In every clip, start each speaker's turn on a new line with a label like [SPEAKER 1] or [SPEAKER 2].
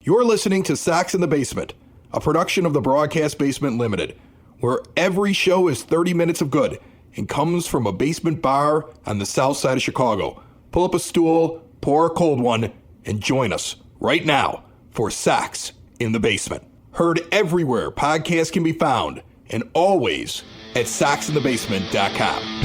[SPEAKER 1] You're listening to Sox in the Basement, a production of the Broadcast Basement Limited, where every show is 30 minutes of good and comes from a basement bar on the south side of Chicago. Pull up a stool, pour a cold one, and join us right now for Sox in the Basement. Heard everywhere podcasts can be found, and always at SoxInTheBasement.com.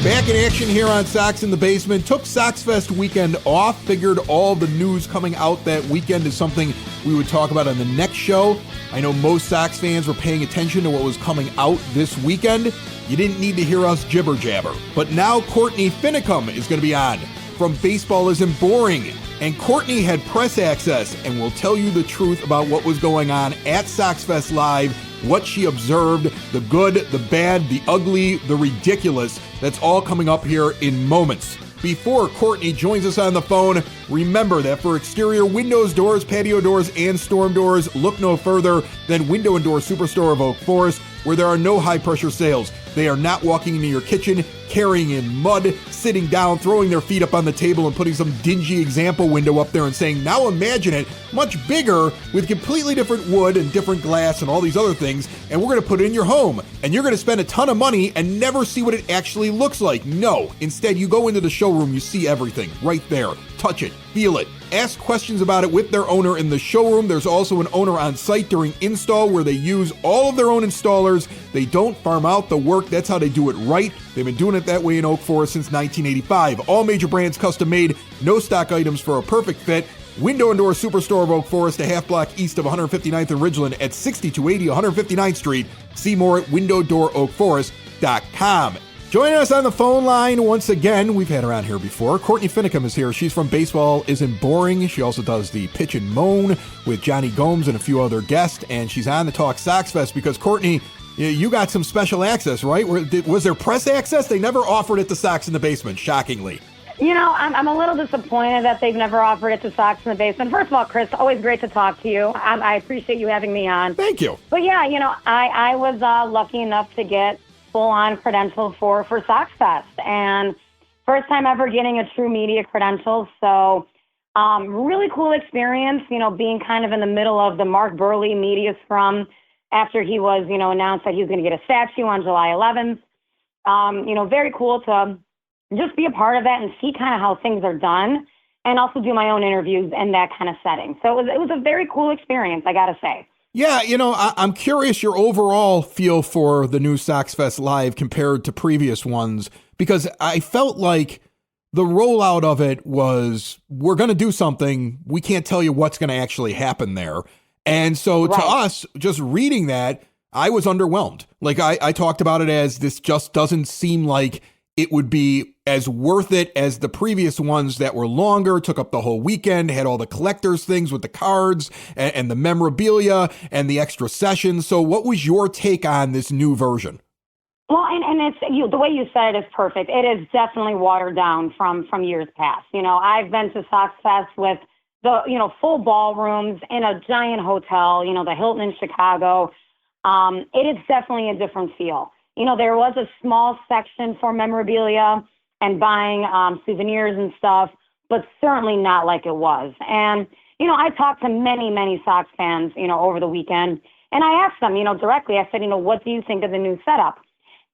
[SPEAKER 1] Back in action here on Sox in the Basement. Took SoxFest weekend off. Figured all the news coming out that weekend is something we would talk about on the next show. I know most Sox fans were paying attention to what was coming out this weekend. You didn't need to hear us jibber jabber. But now Courtney Finnicum is going to be on from Baseball Isn't Boring. And Courtney had press access and will tell you the truth about what was going on at SoxFest Live, what she observed, the good, the bad, the ugly, the ridiculous. That's all coming up here in moments. Before Courtney joins us on the phone, remember that for exterior windows, doors, patio doors, and storm doors, look no further than Window and Door Superstore of Oak Forest, where there are no high-pressure sales. They are not walking into your kitchen, carrying in mud, sitting down, throwing their feet up on the table, and putting some dingy example window up there and saying, now imagine it much bigger with completely different wood and different glass and all these other things, and we're going to put it in your home. And you're going to spend a ton of money and never see what it actually looks like. No. Instead, you go into the showroom, you see everything right there. Touch it, feel it, ask questions about it with their owner in the showroom. There's also an owner on site during install where they use all of their own installers. They don't farm out the work. That's how they do it right. They've been doing it that way in Oak Forest since 1985. All major brands custom made, no stock items for a perfect fit. Window and Door Superstore of Oak Forest, a half block east of 159th and Ridgeland at 6280 159th Street. See more at windowdooroakforest.com. Joining us on the phone line once again, we've had her on here before. Courtney Finnicum is here. She's from Baseball Isn't Boring. She also does the Pitch and Moan with Johnny Gomes and a few other guests, and she's on to talk SoxFest because, Courtney, you got some special access, right? Was there press access? They never offered it to Sox in the Basement, shockingly.
[SPEAKER 2] You know, I'm a little disappointed that they've never offered it to Sox in the Basement. First of all, Chris, always great to talk to you. I appreciate you having me on.
[SPEAKER 1] Thank you.
[SPEAKER 2] But yeah, you know, I was lucky enough to get full-on credentials for SoxFest, and first time ever getting a true media credential. So really cool experience, you know, being kind of in the middle of the Mark Burley media scrum after he was, you know, announced that he was going to get a statue on July 11th. You know, very cool to just be a part of that and see kind of how things are done, and also do my own interviews in that kind of setting. So it was a very cool experience, I got to say.
[SPEAKER 1] Yeah, you know, I'm curious your overall feel for the new SoxFest Live compared to previous ones, because I felt like the rollout of it was, we're going to do something, we can't tell you what's going to actually happen there. And so to us, just reading that, I was underwhelmed. Like I talked about it as, this just doesn't seem like it would be as worth it as the previous ones that were longer, took up the whole weekend, had all the collectors things with the cards and the memorabilia and the extra sessions. So what was your take on this new version?
[SPEAKER 2] Well, and it's the way you said it is perfect. It is definitely watered down from years past. You know, I've been to SoxFest with the, you know, full ballrooms in a giant hotel, you know, the Hilton in Chicago. It is definitely a different feel. You know, there was a small section for memorabilia and buying souvenirs and stuff, but certainly not like it was. And, you know, I talked to many, many Sox fans, you know, over the weekend, and I asked them, you know, directly, I said, you know, what do you think of the new setup?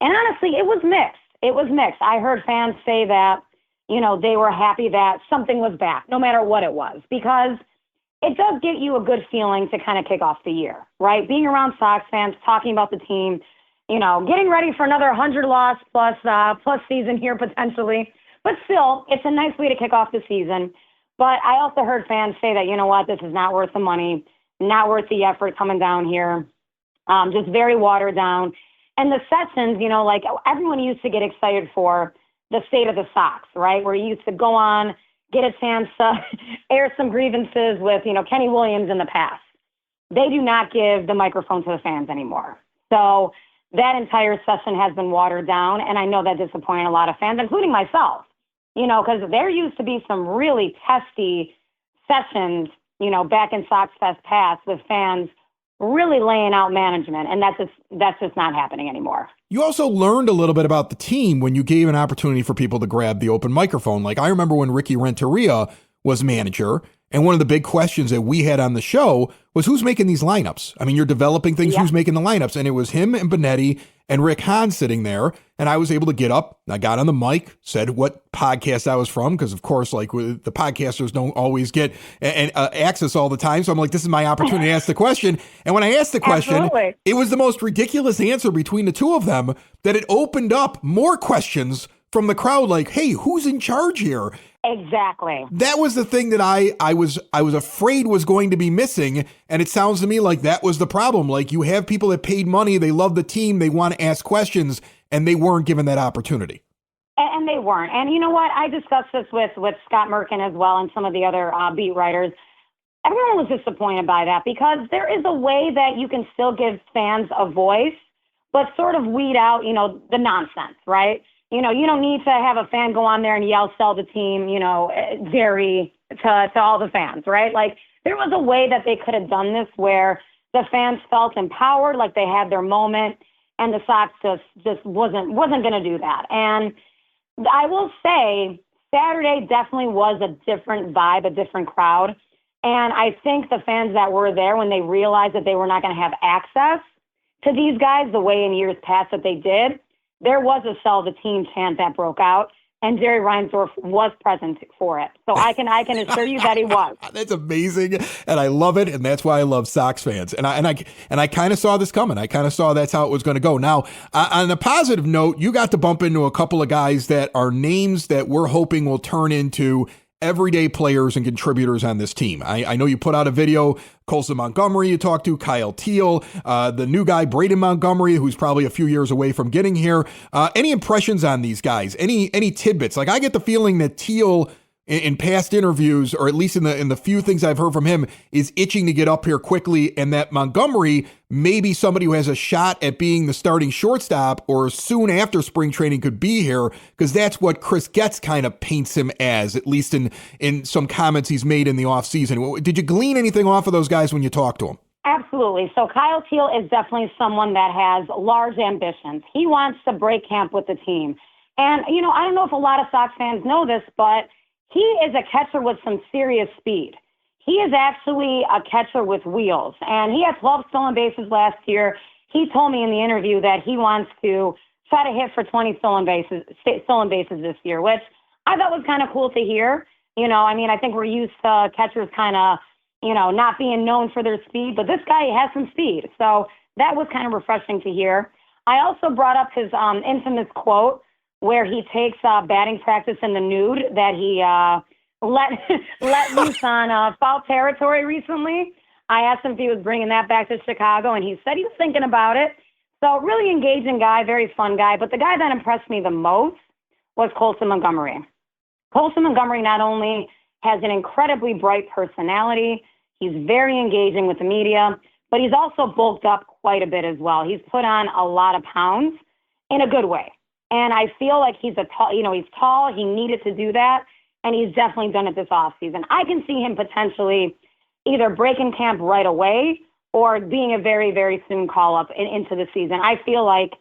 [SPEAKER 2] And honestly, it was mixed. It was mixed. I heard fans say that, you know, they were happy that something was back, no matter what it was, because it does give you a good feeling to kind of kick off the year, right? Being around Sox fans, talking about the team, you know, getting ready for another 100-loss plus season here potentially. But still, it's a nice way to kick off the season. But I also heard fans say that, you know what, this is not worth the money, not worth the effort coming down here, just very watered down. And the sessions, you know, like everyone used to get excited for the State of the Sox, right, where you used to go on, get a chance to air some grievances with, you know, Kenny Williams in the past. They do not give the microphone to the fans anymore. So that entire session has been watered down, and I know that disappointed a lot of fans, including myself, you know, because there used to be some really testy sessions, you know, back in SoxFest past with fans really laying out management, and that's just not happening anymore.
[SPEAKER 1] You also learned a little bit about the team when you gave an opportunity for people to grab the open microphone. Like I remember when Ricky Renteria was manager. And one of the big questions that we had on the show was who's making these lineups? I mean, you're developing things, who's making the lineups? And it was him and Benetti and Rick Hahn sitting there. And I was able to get up. I got on the mic, said what podcast I was from, because of course, like the podcasters don't always get access all the time. So I'm like, this is my opportunity to ask the question. And when I asked the question, it was the most ridiculous answer between the two of them that it opened up more questions from the crowd. Like, hey, who's in charge here?
[SPEAKER 2] Exactly.
[SPEAKER 1] That was the thing that I was afraid was going to be missing. And it sounds to me like that was the problem. Like, you have people that paid money, they love the team, they want to ask questions, and they weren't given that opportunity.
[SPEAKER 2] And they weren't. And you know what? I discussed this with Scott Merkin as well and some of the other beat writers. Everyone was disappointed by that because there is a way that you can still give fans a voice, but sort of weed out, the nonsense, right? You don't need to have a fan go on there and yell, sell the team, Jerry, to all the fans, right? Like, there was a way that they could have done this where the fans felt empowered, like they had their moment, and the Sox just wasn't going to do that. And I will say Saturday definitely was a different vibe, a different crowd. And I think the fans that were there, when they realized that they were not going to have access to these guys the way in years past that they did, there was a sell the team chant that broke out, and Jerry Reinsdorf was present for it. So I can assure you that he was.
[SPEAKER 1] That's amazing, and I love it, and that's why I love Sox fans. And I kind of saw this coming. I kind of saw that's how it was going to go. Now, on a positive note, you got to bump into a couple of guys that are names that we're hoping will turn into everyday players and contributors on this team. I know you put out a video, Colson Montgomery you talked to, Kyle Teal, the new guy, Braden Montgomery, who's probably a few years away from getting here. Any impressions on these guys? Any tidbits? Like, I get the feeling that Teal, in past interviews, or at least in the few things I've heard from him, is itching to get up here quickly, and that Montgomery may be somebody who has a shot at being the starting shortstop or soon after spring training could be here, because that's what Chris Getz kind of paints him as, at least in some comments he's made in the offseason. Did you glean anything off of those guys when you talked to him?
[SPEAKER 2] Absolutely. So Kyle Teal is definitely someone that has large ambitions. He wants to break camp with the team. And, I don't know if a lot of Sox fans know this, but he is a catcher with some serious speed. He is actually a catcher with wheels, and he had 12 stolen bases last year. He told me in the interview that he wants to try to hit for 20 stolen bases this year, which I thought was kind of cool to hear. I think we're used to catchers kind of, not being known for their speed, but this guy has some speed. So that was kind of refreshing to hear. I also brought up his infamous quote where he takes batting practice in the nude that he let loose on foul territory recently. I asked him if he was bringing that back to Chicago, and he said he was thinking about it. So really engaging guy, very fun guy. But the guy that impressed me the most was Colson Montgomery. Colson Montgomery not only has an incredibly bright personality, he's very engaging with the media, but he's also bulked up quite a bit as well. He's put on a lot of pounds in a good way. And I feel like he's tall. He needed to do that, and he's definitely done it this offseason. I can see him potentially either breaking camp right away or being a very, very soon call-up into the season. I feel like,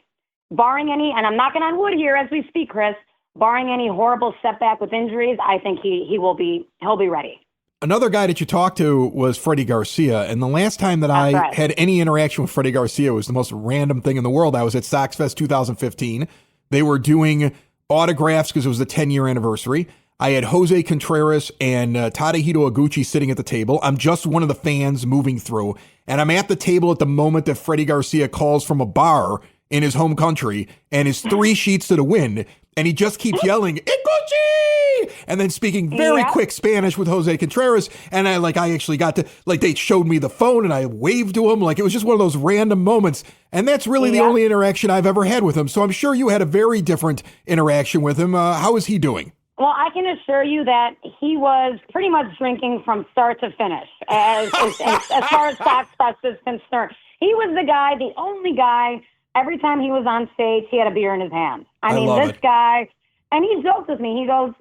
[SPEAKER 2] barring any, and I'm knocking on wood here as we speak, Chris, barring any horrible setback with injuries, I think he'll be ready.
[SPEAKER 1] Another guy that you talked to was Freddy Garcia, and the last time that I had any interaction with Freddy Garcia was the most random thing in the world. I was at SoxFest 2015. They were doing autographs because it was the 10-year anniversary. I had Jose Contreras and Tadahito Iguchi sitting at the table. I'm just one of the fans moving through, and I'm at the table at the moment that Freddy Garcia calls from a bar in his home country and is 3 sheets to the wind, and he just keeps yelling, Iguchi! And then speaking very quick Spanish with Jose Contreras, and I actually got to, they showed me the phone, and I waved to him. It was just one of those random moments, and that's really the only interaction I've ever had with him. So I'm sure you had a very different interaction with him. How is he doing?
[SPEAKER 2] Well, I can assure you that he was pretty much drinking from start to finish as far as SoxFest is concerned. He was the only guy, every time he was on stage, he had a beer in his hand. I mean, this guy, and he joked with me. He goes,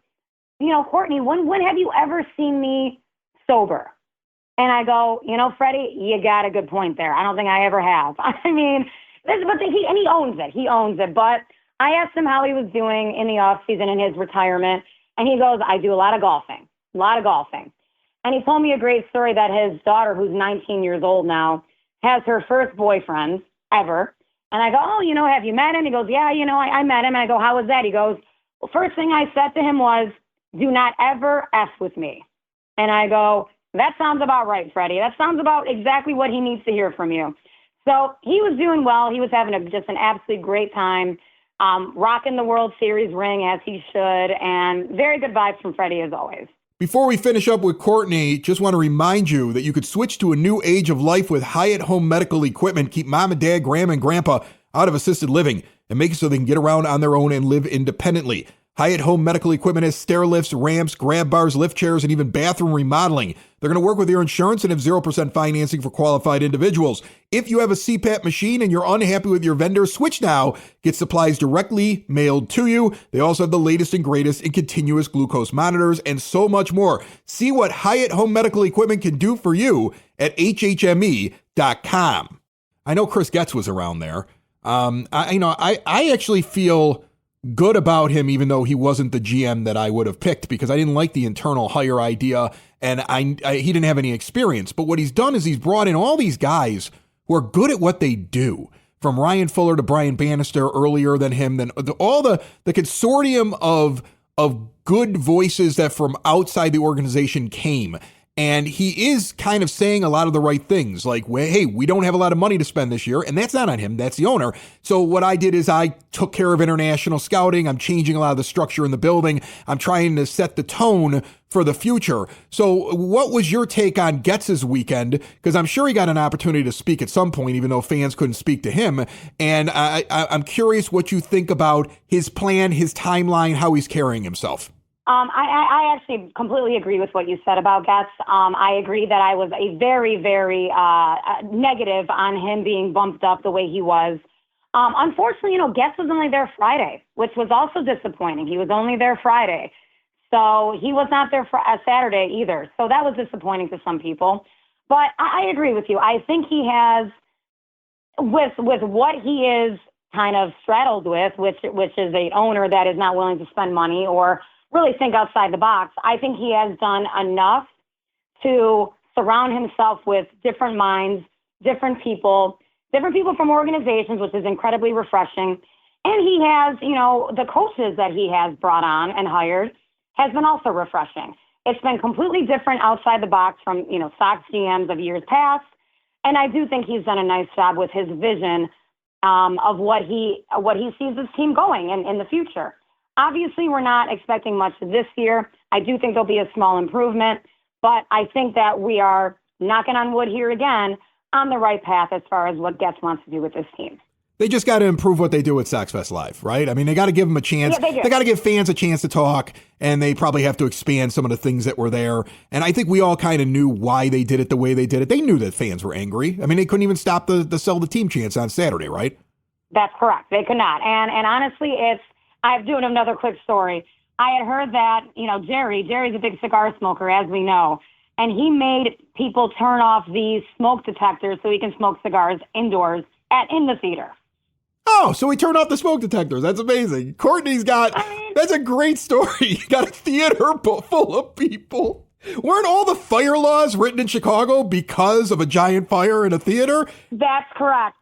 [SPEAKER 2] Courtney, when have you ever seen me sober? And I go, Freddie, you got a good point there. I don't think I ever have. I mean, he owns it. He owns it. But I asked him how he was doing in the off season in his retirement, and he goes, I do a lot of golfing. a lot of golfing. And he told me a great story that his daughter, who's 19 years old now, has her first boyfriend ever. And I go, oh, have you met him? He goes, yeah, I met him. And I go, how was that? He goes, well, first thing I said to him was, do not ever F with me. And I go, that sounds about right, Freddie. That sounds about exactly what he needs to hear from you. So he was doing well. He was having just an absolutely great time, rocking the World Series ring as he should. And very good vibes from Freddie as always.
[SPEAKER 1] Before we finish up with Courtney, just want to remind you that you could switch to a new age of life with Hyatt Home Medical Equipment. Keep mom and dad, grandma and grandpa out of assisted living and make it so they can get around on their own and live independently. Hyatt Home Medical Equipment has stair lifts, ramps, grab bars, lift chairs, and even bathroom remodeling. They're going to work with your insurance and have 0% financing for qualified individuals. If you have a CPAP machine and you're unhappy with your vendor, switch now. Get supplies directly mailed to you. They also have the latest and greatest in continuous glucose monitors and so much more. See what Hyatt Home Medical Equipment can do for you at hhme.com. I know Chris Getz was around there. I actually feel good about him, even though he wasn't the GM that I would have picked, because I didn't like the internal hire idea, and he didn't have any experience. But what he's done is he's brought in all these guys who are good at what they do, from Ryan Fuller to Brian Bannister earlier than him, then all the consortium of good voices that from outside the organization came. And he is kind of saying a lot of the right things, like, well, hey, we don't have a lot of money to spend this year. And that's not on him. That's the owner. So what I did is I took care of international scouting. I'm changing a lot of the structure in the building. I'm trying to set the tone for the future. So what was your take on Getz's weekend? Because I'm sure he got an opportunity to speak at some point, even though fans couldn't speak to him. And I'm curious what you think about his plan, his timeline, how he's carrying himself.
[SPEAKER 2] I actually completely agree with what you said about Getz. I agree that I was a very, very negative on him being bumped up the way he was. Unfortunately, Getz was only there Friday, which was also disappointing. He was only there Friday. So he was not there for Saturday either. So that was disappointing to some people. But I agree with you. I think he has, with what he is kind of straddled with, which is an owner that is not willing to spend money or really think outside the box. I think he has done enough to surround himself with different minds, different people from organizations, which is incredibly refreshing. And he has, the coaches that he has brought on and hired has been also refreshing. It's been completely different outside the box from, Sox GMs of years past. And I do think he's done a nice job with his vision of what he sees this team going in the future. Obviously, we're not expecting much this year. I do think there'll be a small improvement, but I think that we are, knocking on wood here again, on the right path as far as what Getz wants to do with this team.
[SPEAKER 1] They just got to improve what they do at SoxFest Live, right? I mean, they got to give them a chance.
[SPEAKER 2] Yeah,
[SPEAKER 1] they got to give fans a chance to talk, and they probably have to expand some of the things that were there. And I think we all kind of knew why they did it the way they did it. They knew that fans were angry. I mean, they couldn't even stop the sell the team chants on Saturday, right?
[SPEAKER 2] That's correct. They could not. And honestly, I'm doing another quick story. I had heard that, Jerry's a big cigar smoker, as we know, and he made people turn off these smoke detectors so he can smoke cigars indoors in the theater.
[SPEAKER 1] Oh, so he turned off the smoke detectors. That's amazing. Courtney's that's a great story. You got a theater full of people. Weren't all the fire laws written in Chicago because of a giant fire in a theater?
[SPEAKER 2] That's correct.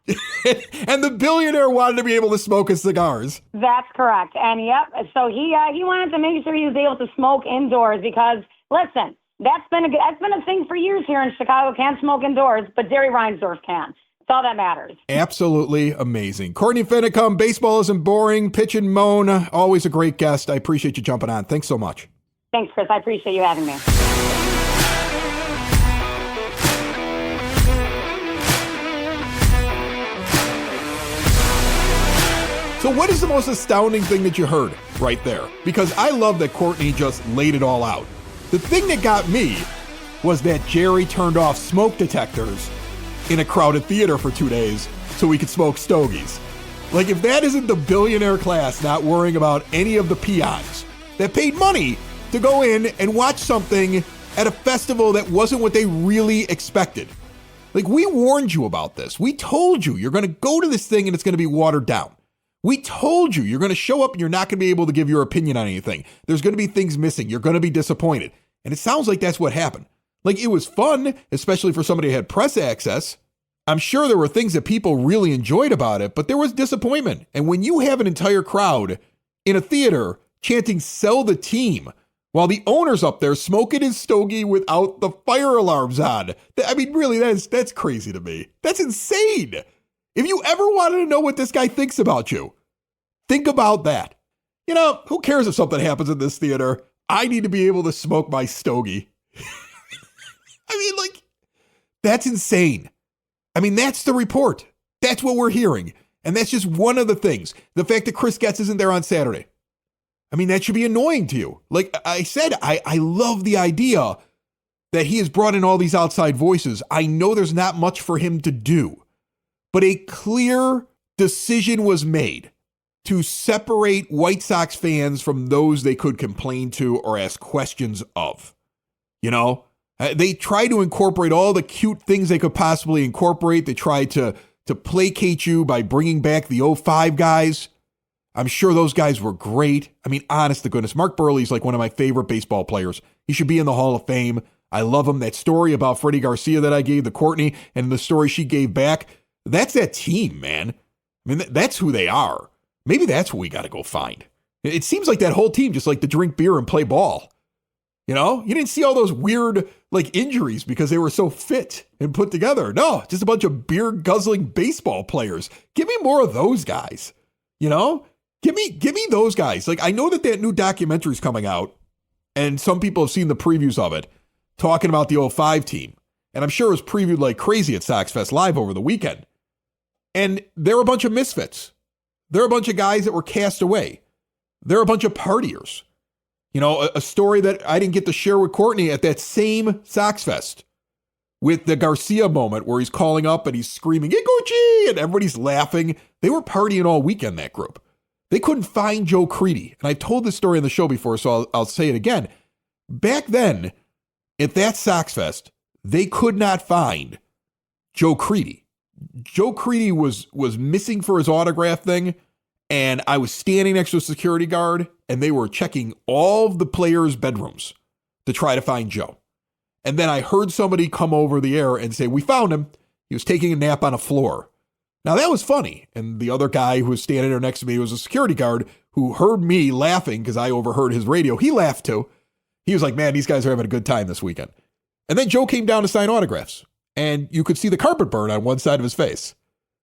[SPEAKER 1] And the billionaire wanted to be able to smoke his cigars.
[SPEAKER 2] That's correct. And yep, so he wanted to make sure he was able to smoke indoors because, listen, that's been a thing for years here in Chicago. Can't smoke indoors, but Jerry Reinsdorf can. That's all that matters. Absolutely amazing. Courtney Finnicum, baseball isn't boring, pitch and moan. Always a great guest. I appreciate you jumping on. Thanks so much. Thanks, Chris. I appreciate you having me. So what is the most astounding thing that you heard right there? Because I love that Courtney just laid it all out. The thing that got me was that Jerry turned off smoke detectors in a crowded theater for 2 days so we could smoke stogies. Like, if that isn't the billionaire class not worrying about any of the peons that paid money to go in and watch something at a festival that wasn't what they really expected. Like, we warned you about this. We told you you're going to go to this thing and it's going to be watered down. We told you you're going to show up and you're not going to be able to give your opinion on anything. There's going to be things missing. You're going to be disappointed.
[SPEAKER 1] And it sounds like that's what happened. Like, it was fun, especially for somebody who had press access. I'm sure there were things that people really enjoyed about it, but there was disappointment. And when you have an entire crowd in a theater chanting "sell the team," while the owner's up there smoking his stogie without the fire alarms on, I mean, really, that's crazy to me. That's insane. If you ever wanted to know what this guy thinks about you, think about that. You know, who cares if something happens in this theater? I need to be able to smoke my stogie. I mean, like, that's insane. I mean, that's the report. That's what we're hearing. And that's just one of the things. The fact that Chris Getz isn't there on Saturday. I mean, that should be annoying to you. Like I said, I love the idea that he has brought in all these outside voices. I know there's not much for him to do, but a clear decision was made to separate White Sox fans from those they could complain to or ask questions of. You know, they tried to incorporate all the cute things they could possibly incorporate. They tried to placate you by bringing back the '05 guys. I'm sure those guys were great. I mean, honest to goodness, Mark Burley's like one of my favorite baseball players. He should be in the Hall of Fame. I love him. That story about Freddy Garcia that I gave, the Courtney, and the story she gave back, that's that team, man. I mean, that's who they are. Maybe that's what we got to go find. It seems like that whole team just like to drink beer and play ball. You know, you didn't see all those weird like injuries because they were so fit and put together. No, just a bunch of beer guzzling baseball players. Give me more of those guys. You know, give me those guys. Like, I know that new documentary is coming out, and some people have seen the previews of it, talking about the '05 team. And I'm sure it was previewed like crazy at SoxFest Live over the weekend. And they're a bunch of misfits. They're a bunch of guys that were cast away. They're a bunch of partiers. You know, a story that I didn't get to share with Courtney at that same SoxFest with the Garcia moment where he's calling up and he's screaming, "Iguchi!" and everybody's laughing. They were partying all weekend, that group. They couldn't find Joe Creedy. And I told this story on the show before, so I'll say it again. Back then, at that SoxFest, they could not find Joe Creedy. Joe Creedy was missing for his autograph thing, and I was standing next to a security guard, and they were checking all of the players' bedrooms to try to find Joe. And then I heard somebody come over the air and say, "We found him. He was taking a nap on a floor." Now, that was funny. And the other guy who was standing there next to me was a security guard who heard me laughing because I overheard his radio. He laughed too. He was like, "Man, these guys are having a good time this weekend." And then Joe came down to sign autographs, and you could see the carpet burn on one side of his face.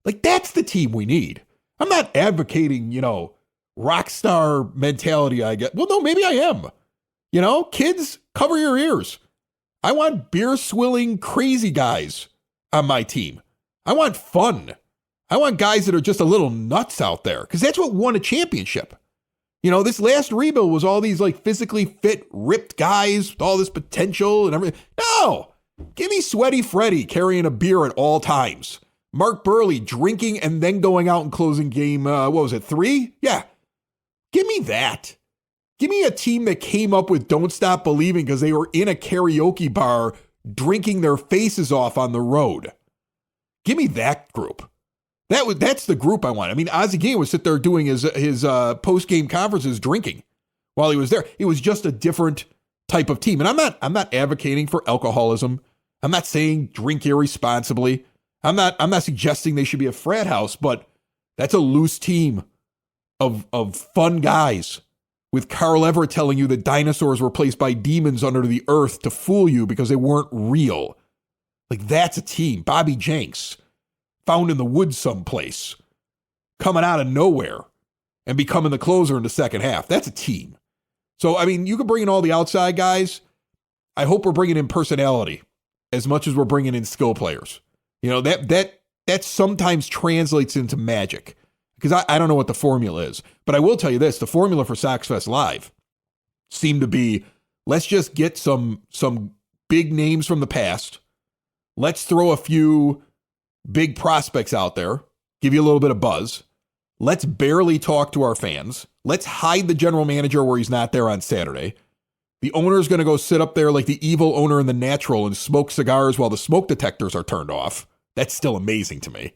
[SPEAKER 1] Like, that's the team we need. I'm not advocating, you know, rock star mentality, I get. Well, no, maybe I am. You know, kids, cover your ears. I want beer swilling crazy guys on my team. I want fun. I want guys that are just a little nuts out there, because that's what won a championship. You know, this last rebuild was all these like physically fit, ripped guys with all this potential and everything. No, give me Sweaty Freddy carrying a beer at all times. Mark Burley drinking and then going out and closing game, 3? Yeah. Give me that. Give me a team that came up with Don't Stop Believing because they were in a karaoke bar drinking their faces off on the road. Give me that group. That's the group I want. I mean, Ozzie Guillen would sit there doing his post-game conferences drinking while he was there. It was just a different type of team. And I'm not advocating for alcoholism. I'm not saying drink irresponsibly. I'm not suggesting they should be a frat house, but that's a loose team of fun guys with Carl Everett telling you that dinosaurs were placed by demons under the earth to fool you because they weren't real. Like, that's a team. Bobby Jenks, found in the woods someplace, coming out of nowhere and becoming the closer in the second half. That's a team. So, I mean, you can bring in all the outside guys. I hope we're bringing in personality as much as we're bringing in skill players. You know, that sometimes translates into magic, because I don't know what the formula is. But I will tell you this, the formula for SoxFest Live seemed to be, let's just get some big names from the past. Let's throw a few big prospects out there, give you a little bit of buzz. Let's barely talk to our fans. Let's hide the general manager where he's not there on Saturday. The owner's going to go sit up there like the evil owner in The Natural and smoke cigars while the smoke detectors are turned off. That's still amazing to me.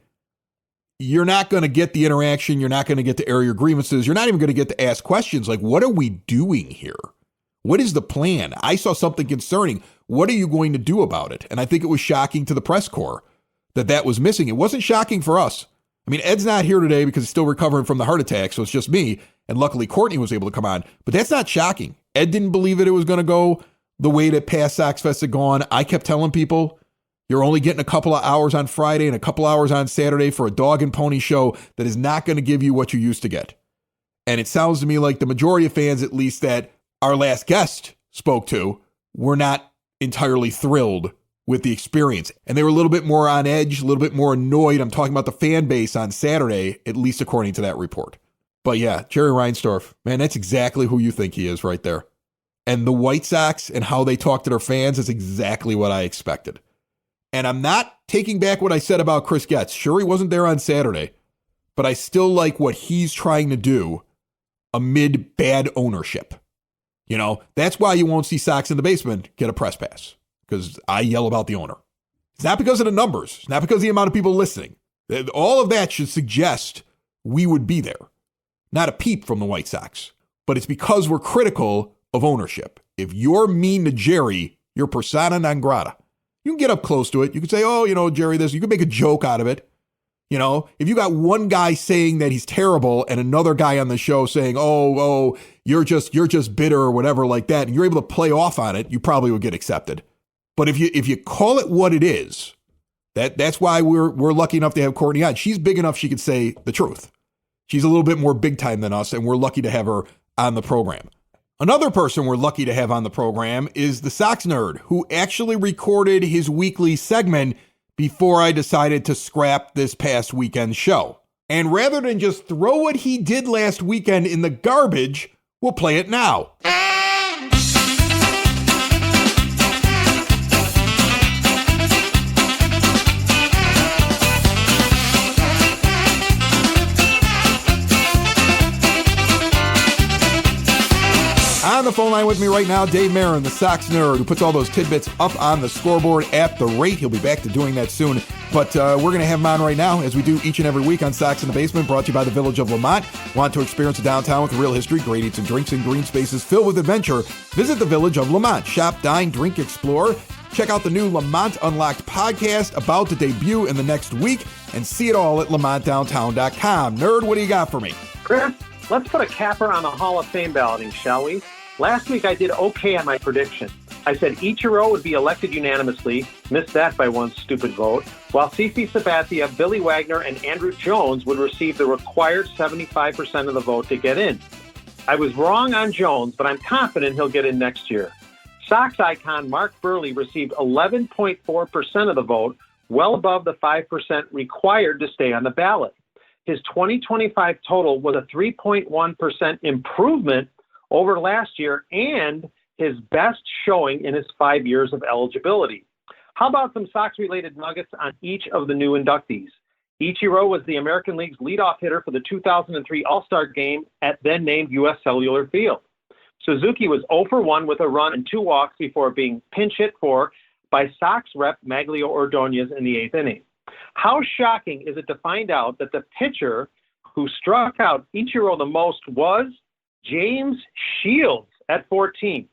[SPEAKER 1] You're not going to get the interaction. You're not going to get to air your grievances. You're not even going to get to ask questions like, what are we doing here? What is the plan? I saw something concerning. What are you going to do about it? And I think it was shocking to the press corps that was missing. It wasn't shocking for us. I mean, Ed's not here today because he's still recovering from the heart attack, so it's just me. And luckily, Courtney was able to come on. But that's not shocking. Ed didn't believe it was going to go the way that past SoxFest had gone. I kept telling people, you're only getting a couple of hours on Friday and a couple hours on Saturday for a dog and pony show that is not going to give you what you used to get. And it sounds to me like the majority of fans, at least that our last guest spoke to, were not entirely thrilled with the experience. And they were a little bit more on edge, a little bit more annoyed. I'm talking about the fan base on Saturday, at least according to that report. But yeah, Jerry Reinsdorf, man, that's exactly who you think he is right there. And the White Sox and how they talk to their fans is exactly what I expected. And I'm not taking back what I said about Chris Getz. Sure, he wasn't there on Saturday, but I still like what he's trying to do amid bad ownership. You know, that's why you won't see Sox in the Basement get a press pass, because I yell about the owner. It's not because of the numbers. It's not because of the amount of people listening. All of that should suggest we would be there. Not a peep from the White Sox. But it's because we're critical of ownership. If you're mean to Jerry, you're persona non grata. You can get up close to it. You can say, oh, you know, Jerry, this. You can make a joke out of it. You know, if you got one guy saying that he's terrible and another guy on the show saying, oh, you're just bitter or whatever like that, and you're able to play off on it, you probably would get accepted. But if you call it what it is, that's why we're lucky enough to have Courtney on. She's big enough she could say the truth. She's a little bit more big time than us, and we're lucky to have her on the program. Another person we're lucky to have on the program is the SoxNerd, who actually recorded his weekly segment before I decided to scrap this past weekend's show. And rather than just throw what he did last weekend in the garbage, we'll play it now. On the phone line with me right now, Dave Marin, the Sox nerd, who puts all those tidbits up on the scoreboard at the rate. He'll be back to doing that soon. But we're going to have him on right now, as we do each and every week on Sox in the Basement, brought to you by the Village of Lamont. Want to experience a downtown with real history, great eats and drinks, and green spaces filled with adventure? Visit the Village of Lamont. Shop, dine, drink, explore. Check out the new Lamont Unlocked podcast about to debut in the next week, and see it all at lamontdowntown.com. Nerd, what do you got for me?
[SPEAKER 3] Chris, let's put a capper on the Hall of Fame balloting, shall we? Last week I did okay on my prediction. I said Ichiro would be elected unanimously, missed that by one stupid vote, while CC Sabathia, Billy Wagner, and Andrew Jones would receive the required 75% of the vote to get in. I was wrong on Jones, but I'm confident he'll get in next year. Sox icon Mark Burley received 11.4% of the vote, well above the 5% required to stay on the ballot. His 2025 total was a 3.1% improvement over last year and his best showing in his 5 years of eligibility. How about some Sox-related nuggets on each of the new inductees? Ichiro was the American League's leadoff hitter for the 2003 All-Star Game at then-named U.S. Cellular Field. Suzuki was 0 for 1 with a run and 2 walks before being pinch hit for by Sox rep Maglio Ordonez in the 8th inning. How shocking is it to find out that the pitcher who struck out Ichiro the most was James Shields at 14.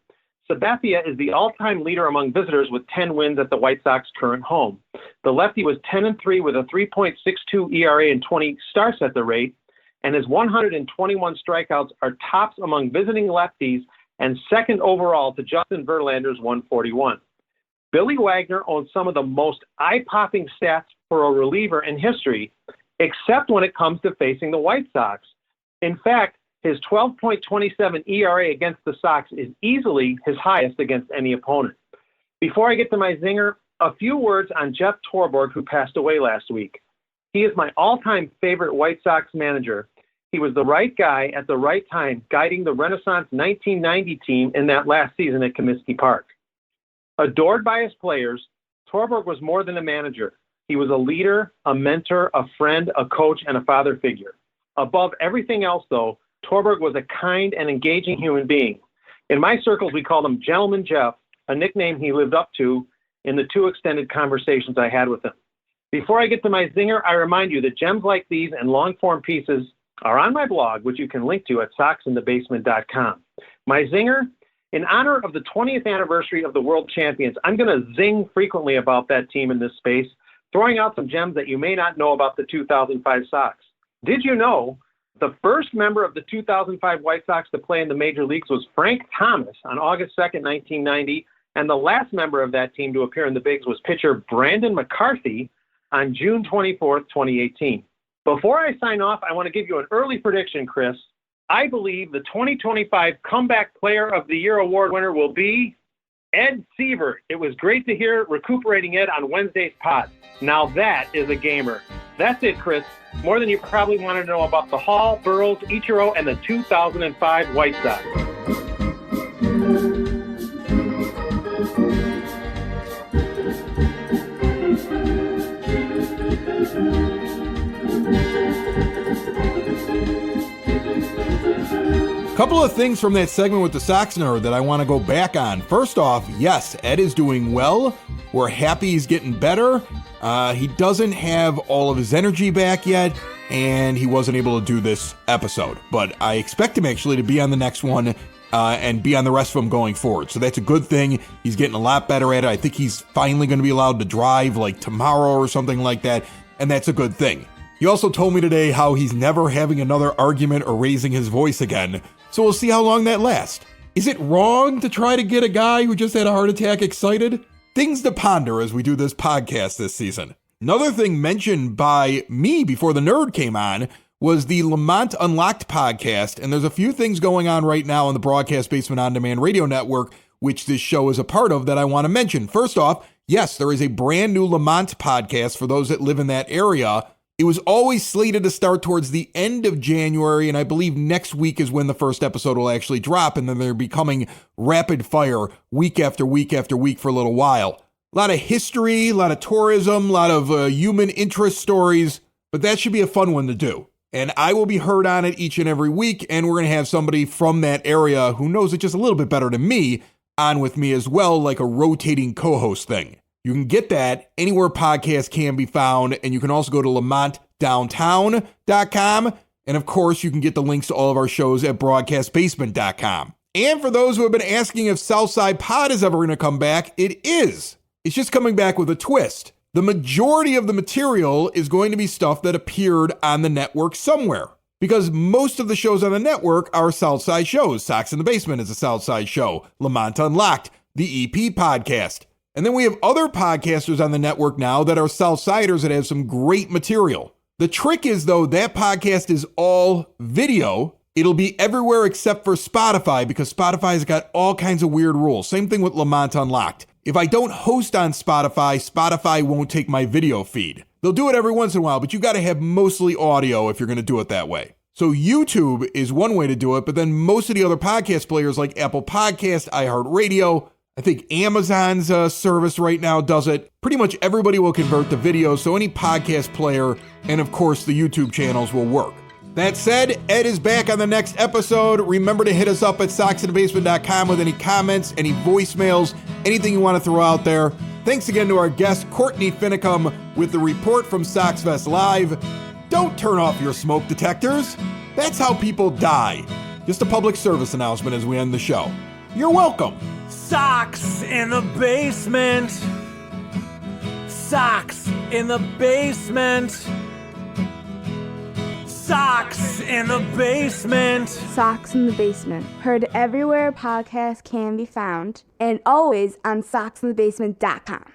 [SPEAKER 3] Sabathia is the all-time leader among visitors with 10 wins at the White Sox current home. The lefty was 10-3 with a 3.62 ERA and 20 starts at the rate, and his 121 strikeouts are tops among visiting lefties and second overall to Justin Verlander's 141. Billy Wagner owns some of the most eye-popping stats for a reliever in history, except when it comes to facing the White Sox. In fact, his 12.27 ERA against the Sox is easily his highest against any opponent. Before I get to my zinger, a few words on Jeff Torborg, who passed away last week. He is my all-time favorite White Sox manager. He was the right guy at the right time, guiding the Renaissance 1990 team in that last season at Comiskey Park. Adored by his players, Torborg was more than a manager. He was a leader, a mentor, a friend, a coach, and a father figure. Above everything else, though, Torborg was a kind and engaging human being. In my circles, we called him Gentleman Jeff, a nickname he lived up to in the 2 extended conversations I had with him. Before I get to my zinger, I remind you that gems like these and long-form pieces are on my blog, which you can link to at soxinthebasement.com. My zinger, In honor of the 20th anniversary of the world champions, I'm going to zing frequently about that team in this space, throwing out some gems that you may not know about the 2005 Sox. Did you know the first member of the 2005 White Sox to play in the major leagues was Frank Thomas on August 2nd, 1990, and the last member of that team to appear in the bigs was pitcher Brandon McCarthy on June 24th, 2018. Before I sign off, I want to give you an early prediction, Chris. I believe the 2025 Comeback Player of the Year award winner will be Ed Sievert. It was great to hear recuperating Ed on Wednesday's pod. Now that is a gamer. That's it, Chris. More than you probably want to know about the Hall, Burroughs, Ichiro, and the 2005 White Sox.
[SPEAKER 1] Couple of things from that segment with the SoxNerd that I want to go back on. First off, yes, Ed is doing well. We're happy he's getting better. He doesn't have all of his energy back yet, and he wasn't able to do this episode. But I expect him actually to be on the next one and be on the rest of them going forward. So that's a good thing. He's getting a lot better at it. I think he's finally going to be allowed to drive like tomorrow or something like that, and that's a good thing. He also told me today how he's never having another argument or raising his voice again. So we'll see how long that lasts. Is it wrong to try to get a guy who just had a heart attack excited? Things to ponder as we do this podcast this season. Another thing mentioned by me before the nerd came on was the Lamont Unlocked podcast, and there's a few things going on right now on the Broadcast Basement On Demand Radio Network, which this show is a part of, that I want to mention. First off, yes, there is a brand new Lamont podcast for those that live in that area. It was always slated to start towards the end of January, and I believe next week is when the first episode will actually drop, and then they're becoming rapid fire week after week after week for a little while. A lot of history, a lot of tourism, a lot of human interest stories, but that should be a fun one to do. And I will be heard on it each and every week, and we're going to have somebody from that area who knows it just a little bit better than me on with me as well, like a rotating co-host thing. You can get that anywhere podcasts can be found, and you can also go to lamontdowntown.com, and of course, you can get the links to all of our shows at broadcastbasement.com. And for those who have been asking if Southside Pod is ever going to come back, it is. It's just coming back with a twist. The majority of the material is going to be stuff that appeared on the network somewhere, because most of the shows on the network are Southside shows. Sox in the Basement is a Southside show. Lamont Unlocked, the EP podcast. And then we have other podcasters on the network now that are Southsiders that have some great material. The trick is, though, that podcast is all video. It'll be everywhere except for Spotify, because Spotify's got all kinds of weird rules. Same thing with Lamont Unlocked. If I don't host on Spotify, Spotify won't take my video feed. They'll do it every once in a while, but you got to have mostly audio if you're going to do it that way. So YouTube is one way to do it, but then most of the other podcast players like Apple Podcast, iHeartRadio, I think Amazon's service right now does it. Pretty much everybody will convert to video, so any podcast player and, of course, the YouTube channels will work. That said, Ed is back on the next episode. Remember to hit us up at soxinthebasement.com with any comments, any voicemails, anything you want to throw out there. Thanks again to our guest, Courtney Finnicum, with the report from SoxFest Live. Don't turn off your smoke detectors. That's how people die. Just a public service announcement as we end the show. You're welcome.
[SPEAKER 4] Sox in the basement. Sox in the basement. Sox in the basement.
[SPEAKER 5] Sox in the Basement. Heard everywhere podcasts can be found, and always on soxinthebasement.com.